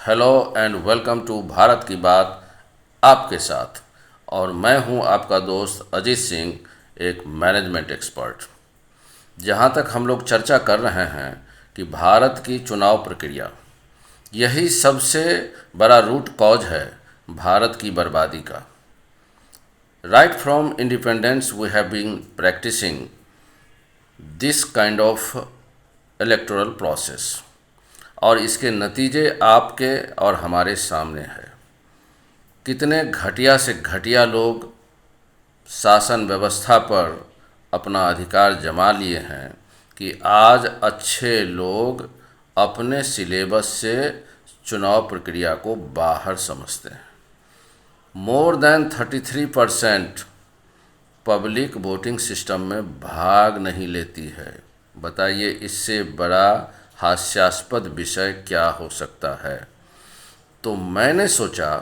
Hello and welcome to Bharat की बात आपके साथ। और मैं हूं आपका दोस्त अजीत सिंह, एक मैनेजमेंट एक्सपर्ट। जहां तक हम लोग चर्चा कर रहे हैं कि भारत की चुनाव प्रक्रिया, यही सबसे बड़ा रूट कॉज है भारत की बर्बादी का। Right from independence we have been practicing this kind of electoral process, और इसके नतीजे आपके और हमारे सामने है। कितने घटिया से घटिया लोग शासन व्यवस्था पर अपना अधिकार जमा लिए हैं कि आज अच्छे लोग अपने सिलेबस से चुनाव प्रक्रिया को बाहर समझते हैं। More than 33% public voting system में भाग नहीं लेती है। बताइए, इससे बड़ा हास्यास्पद विषय क्या हो सकता है। तो मैंने सोचा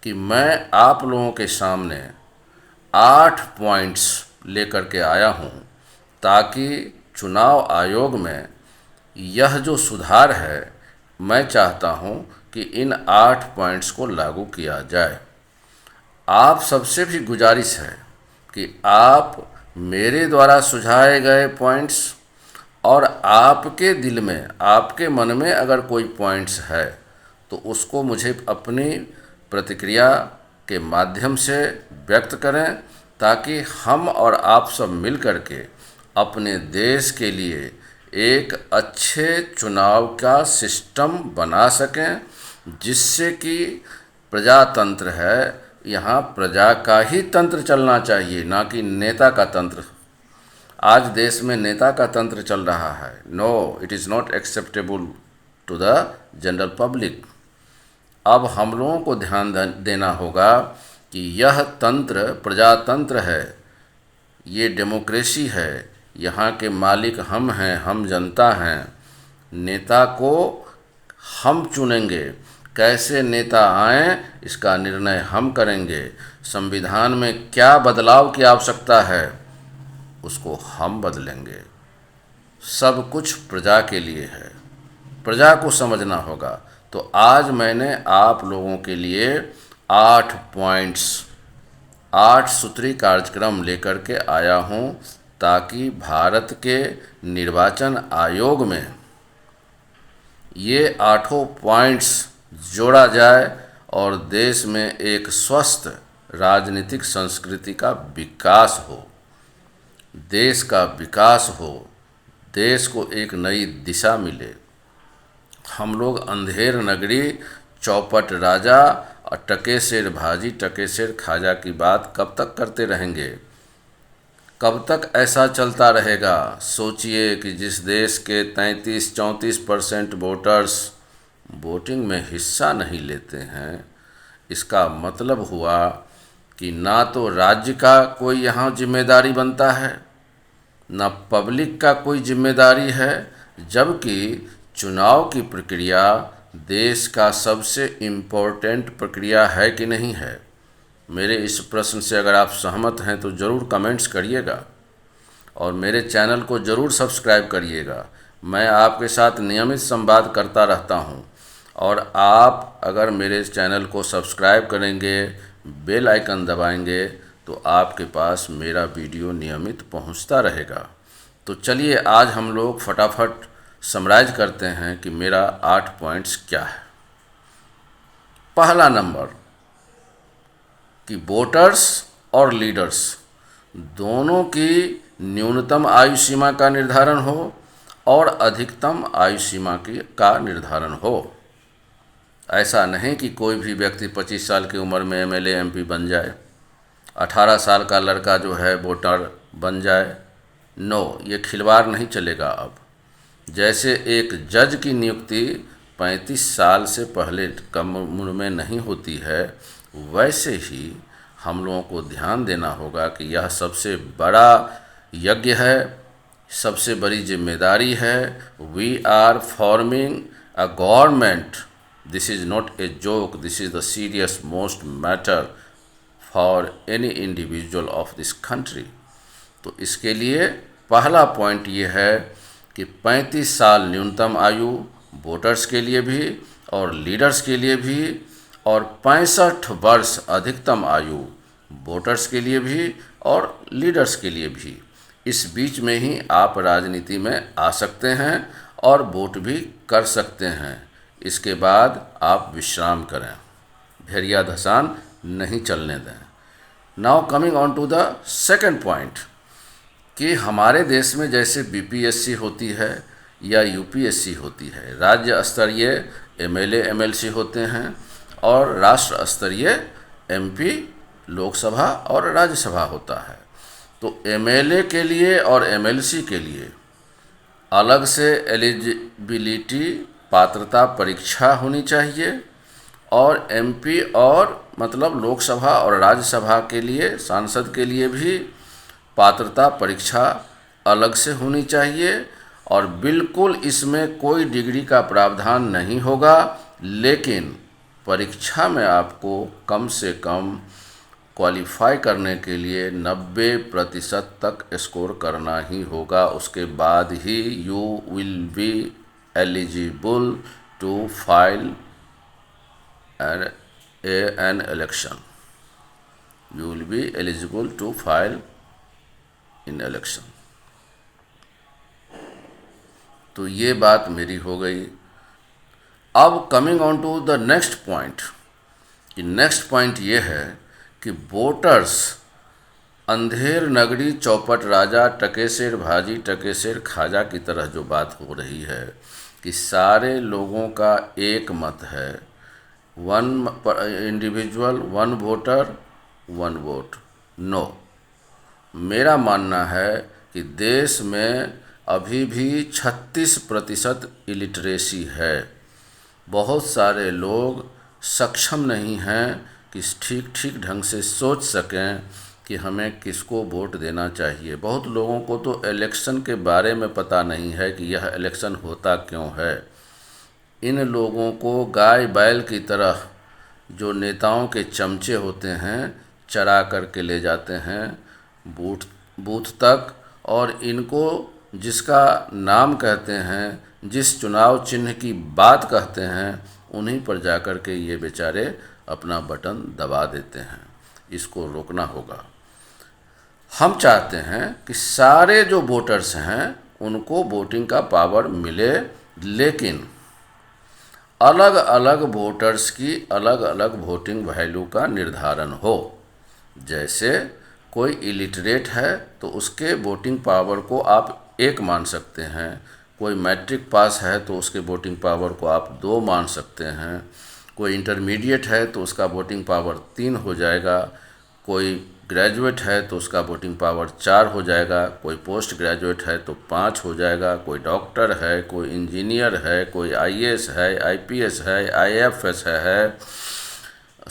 कि मैं आप लोगों के सामने 8 पॉइंट्स लेकर के आया हूं, ताकि चुनाव आयोग में यह जो सुधार है, मैं चाहता हूं कि इन 8 पॉइंट्स को लागू किया जाए। आप सबसे भी गुजारिश है कि आप मेरे द्वारा सुझाए गए पॉइंट्स, और आपके दिल में, आपके मन में अगर कोई पॉइंट्स है तो उसको मुझे अपनी प्रतिक्रिया के माध्यम से व्यक्त करें, ताकि हम और आप सब मिल कर के अपने देश के लिए एक अच्छे चुनाव का सिस्टम बना सकें, जिससे कि प्रजातंत्र है, यहाँ प्रजा का ही तंत्र चलना चाहिए, ना कि नेता का तंत्र। आज देश में नेता का तंत्र चल रहा है। No, it is not acceptable to the general public. अब हम लोगों को ध्यान देना होगा कि यह तंत्र प्रजातंत्र है, ये डेमोक्रेसी है, यहाँ के मालिक हम हैं, हम जनता हैं। नेता को हम चुनेंगे, कैसे नेता आएं इसका निर्णय हम करेंगे। संविधान में क्या बदलाव की आवश्यकता है उसको हम बदलेंगे। सब कुछ प्रजा के लिए है, प्रजा को समझना होगा। तो आज मैंने आप लोगों के लिए 8 पॉइंट्स, 8 सूत्री कार्यक्रम लेकर के आया हूं, ताकि भारत के निर्वाचन आयोग में ये 8 पॉइंट्स जोड़ा जाए और देश में एक स्वस्थ राजनीतिक संस्कृति का विकास हो, देश का विकास हो, देश को एक नई दिशा मिले। हम लोग अंधेर नगरी, चौपट राजा और टके सेर भाजी टके सेर खाजा की बात कब तक करते रहेंगे? कब तक ऐसा चलता रहेगा? सोचिए कि जिस देश के 33-34% वोटर्स वोटिंग में हिस्सा नहीं लेते हैं, इसका मतलब हुआ कि ना तो राज्य का कोई यहाँ जिम्मेदारी बनता है, ना पब्लिक का कोई जिम्मेदारी है, जबकि चुनाव की प्रक्रिया देश का सबसे इम्पोर्टेंट प्रक्रिया है कि नहीं है। मेरे इस प्रश्न से अगर आप सहमत हैं तो ज़रूर कमेंट्स करिएगा, और मेरे चैनल को ज़रूर सब्सक्राइब करिएगा। मैं आपके साथ नियमित संवाद करता रहता हूं, और आप अगर मेरे चैनल को सब्सक्राइब करेंगे, बेल आइकन दबाएंगे, तो आपके पास मेरा वीडियो नियमित पहुंचता रहेगा। तो चलिए आज हम लोग फटाफट समराइज करते हैं कि मेरा 8 पॉइंट्स क्या है। पहला नंबर कि वोटर्स और लीडर्स दोनों की न्यूनतम आयु सीमा का निर्धारण हो और अधिकतम आयु सीमा का निर्धारण हो। ऐसा नहीं कि कोई भी व्यक्ति 25 साल की उम्र में एमएलए एमपी बन जाए, 18 साल का लड़का जो है वोटर बन जाए। नो, ये खिलवाड़ नहीं चलेगा। अब जैसे एक जज की नियुक्ति 35 साल से पहले कम उम्र में नहीं होती है, वैसे ही हम लोगों को ध्यान देना होगा कि यह सबसे बड़ा यज्ञ है, सबसे बड़ी जिम्मेदारी है। We are forming a government, this is not a joke, this is the serious most matter for any individual of this country. तो इसके लिए पहला पॉइंट ये है कि 35 साल न्यूनतम आयु वोटर्स के लिए भी और लीडर्स के लिए भी, और 65 वर्ष अधिकतम आयु वोटर्स के लिए भी और लीडर्स के लिए भी। इस बीच में ही आप राजनीति में आ सकते हैं और वोट भी कर सकते हैं। इसके बाद आप विश्राम करें, भेड़िया धसान नहीं चलने दें। Now coming on to the second point, कि हमारे देश में जैसे बीपीएससी होती है या यूपीएससी होती है, राज्य स्तरीय एमएलए एमएलसी होते हैं और राष्ट्र स्तरीय एमपी लोकसभा और राज्यसभा होता है। तो एमएलए के लिए और एमएलसी के लिए अलग से एलिजिबिलिटी पात्रता परीक्षा होनी चाहिए, और एमपी और मतलब लोकसभा और राज्यसभा के लिए, सांसद के लिए भी पात्रता परीक्षा अलग से होनी चाहिए। और बिल्कुल इसमें कोई डिग्री का प्रावधान नहीं होगा, लेकिन परीक्षा में आपको कम से कम क्वालिफाई करने के लिए 90% तक स्कोर करना ही होगा। उसके बाद ही you will be eligible to file an election, you will be eligible to file in election. तो ये बात मेरी हो गई। अब coming on to the next point, कि नेक्स्ट पॉइंट ये है कि वोटर्स अंधेर नगरी चौपट राजा टकेसेर भाजी टकेसेर खाजा की तरह जो बात हो रही है कि सारे लोगों का एक मत है, one individual one voter one vote. No, मेरा मानना है कि देश में अभी भी 36% इलिटरेसी है। बहुत सारे लोग सक्षम नहीं हैं कि ठीक ढंग से सोच सकें कि हमें किसको वोट देना चाहिए। बहुत लोगों को तो इलेक्शन के बारे में पता नहीं है कि यह इलेक्शन होता क्यों है। इन लोगों को गाय बैल की तरह जो नेताओं के चमचे होते हैं चरा करके ले जाते हैं बूथ तक, और इनको जिसका नाम कहते हैं, जिस चुनाव चिन्ह की बात कहते हैं, उन्हीं पर जाकर के ये बेचारे अपना बटन दबा देते हैं। इसको रोकना होगा। हम चाहते हैं कि सारे जो वोटर्स हैं उनको वोटिंग का पावर मिले, लेकिन अलग अलग वोटर्स की अलग अलग वोटिंग वैल्यू का निर्धारण हो। जैसे कोई इलिटरेट है तो उसके वोटिंग पावर को आप 1 मान सकते हैं, कोई मैट्रिक पास है तो उसके वोटिंग पावर को आप 2 मान सकते हैं, कोई इंटरमीडिएट है तो उसका वोटिंग पावर 3 हो जाएगा, कोई ग्रेजुएट है तो उसका वोटिंग पावर 4 हो जाएगा, कोई पोस्ट ग्रेजुएट है तो 5 हो जाएगा, कोई डॉक्टर है, कोई इंजीनियर है, कोई आईएएस है, आईपीएस है, आईएफएस है,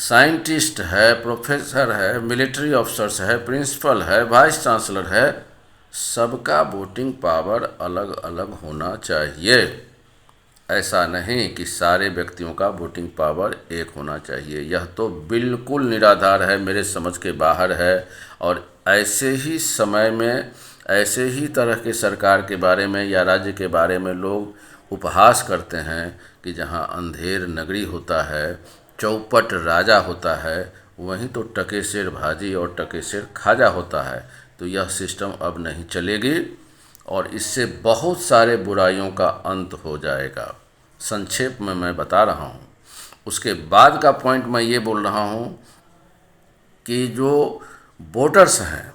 साइंटिस्ट है, प्रोफेसर है, मिलिट्री ऑफिसर्स है, प्रिंसिपल है, वाइस चांसलर है। सबका वोटिंग पावर अलग अलग होना चाहिए। ऐसा नहीं कि सारे व्यक्तियों का वोटिंग पावर एक होना चाहिए। यह तो बिल्कुल निराधार है, मेरे समझ के बाहर है। और ऐसे ही समय में ऐसे ही तरह के सरकार के बारे में या राज्य के बारे में लोग उपहास करते हैं कि जहां अंधेर नगरी होता है, चौपट राजा होता है, वहीं तो टकेसेर भाजी और टकेसेर खाजा होता है। तो यह सिस्टम अब नहीं चलेगी और इससे बहुत सारे बुराइयों का अंत हो जाएगा। संक्षेप में मैं बता रहा हूँ। उसके बाद का पॉइंट मैं ये बोल रहा हूँ कि जो वोटर्स हैं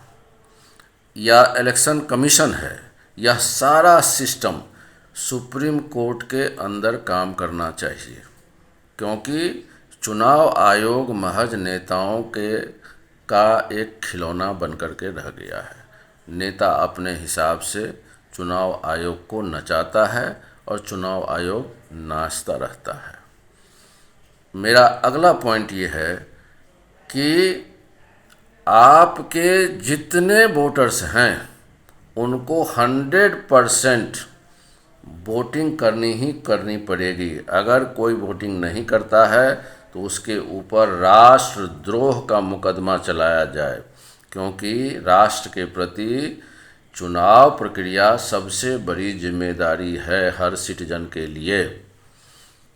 या इलेक्शन कमीशन है, यह सारा सिस्टम सुप्रीम कोर्ट के अंदर काम करना चाहिए, क्योंकि चुनाव आयोग महज नेताओं का एक खिलौना बनकर के रह गया है। नेता अपने हिसाब से चुनाव आयोग को नचाता है और चुनाव आयोग नाचता रहता है। मेरा अगला पॉइंट ये है कि आपके जितने वोटर्स हैं उनको 100% वोटिंग करनी ही करनी पड़ेगी। अगर कोई वोटिंग नहीं करता है तो उसके ऊपर राष्ट्रद्रोह का मुकदमा चलाया जाए, क्योंकि राष्ट्र के प्रति चुनाव प्रक्रिया सबसे बड़ी जिम्मेदारी है हर सिटीजन के लिए।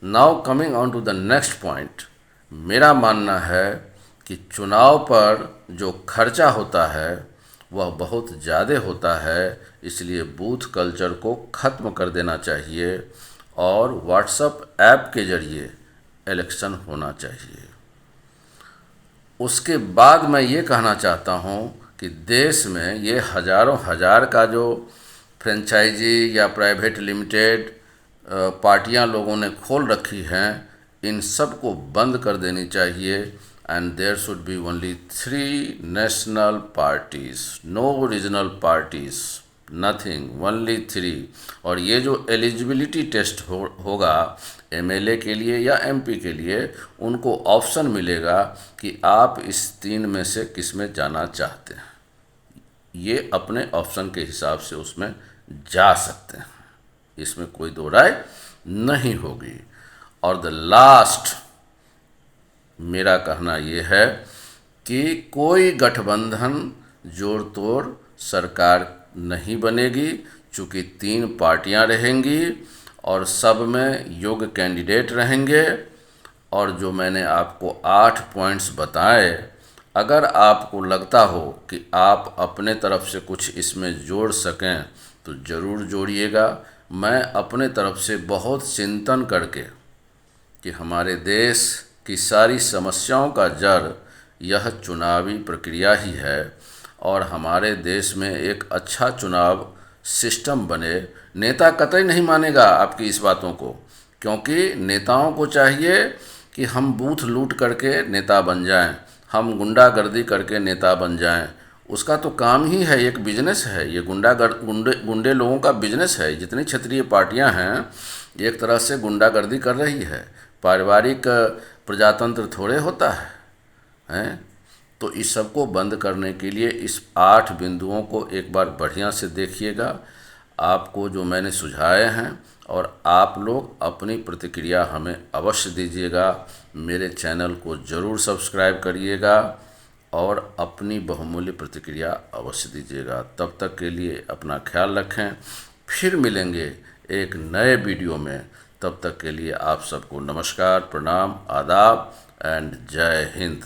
Now coming on to the next point, मेरा मानना है कि चुनाव पर जो खर्चा होता है वह बहुत ज़्यादा होता है, इसलिए बूथ कल्चर को ख़त्म कर देना चाहिए और व्हाट्सएप ऐप के ज़रिए इलेक्शन होना चाहिए। उसके बाद मैं ये कहना चाहता हूँ कि देश में ये हज़ारों हज़ार का जो फ्रेंचाइजी या प्राइवेट लिमिटेड पार्टियां लोगों ने खोल रखी हैं, इन सब को बंद कर देनी चाहिए and there should be only 3 national parties, no regional parties, nothing, only 3। और ये जो एलिजिबिलिटी टेस्ट होगा एमएलए के लिए या एमपी के लिए, उनको ऑप्शन मिलेगा कि आप इस 3 में से किस में जाना चाहते हैं। ये अपने ऑप्शन के हिसाब से उसमें जा सकते हैं, इसमें कोई दो राय नहीं होगी। और द लास्ट मेरा कहना ये है कि कोई गठबंधन जोड़ तोड़ सरकार नहीं बनेगी, चूँकि 3 पार्टियां रहेंगी और सब में योग्य कैंडिडेट रहेंगे। और जो मैंने आपको 8 पॉइंट्स बताए, अगर आपको लगता हो कि आप अपने तरफ से कुछ इसमें जोड़ सकें तो ज़रूर जोड़िएगा। मैं अपने तरफ से बहुत चिंतन करके कि हमारे देश की सारी समस्याओं का जड़ यह चुनावी प्रक्रिया ही है और हमारे देश में एक अच्छा चुनाव सिस्टम बने। नेता कतई नहीं मानेगा आपकी इस बातों को, क्योंकि नेताओं को चाहिए कि हम बूथ लूट करके नेता बन जाएं, हम गुंडागर्दी करके नेता बन जाएं। उसका तो काम ही है, एक बिजनेस है ये, गुंडे लोगों का बिजनेस है। जितनी क्षेत्रीय पार्टियां हैं एक तरह से गुंडागर्दी कर रही है, पारिवारिक प्रजातंत्र थोड़े होता है, हैं? तो इस सब को बंद करने के लिए इस 8 बिंदुओं को एक बार बढ़िया से देखिएगा, आपको जो मैंने सुझाए हैं, और आप लोग अपनी प्रतिक्रिया हमें अवश्य दीजिएगा। मेरे चैनल को ज़रूर सब्सक्राइब करिएगा और अपनी बहुमूल्य प्रतिक्रिया अवश्य दीजिएगा। तब तक के लिए अपना ख्याल रखें, फिर मिलेंगे एक नए वीडियो में। तब तक के लिए आप सबको नमस्कार, प्रणाम, आदाब एंड जय हिंद।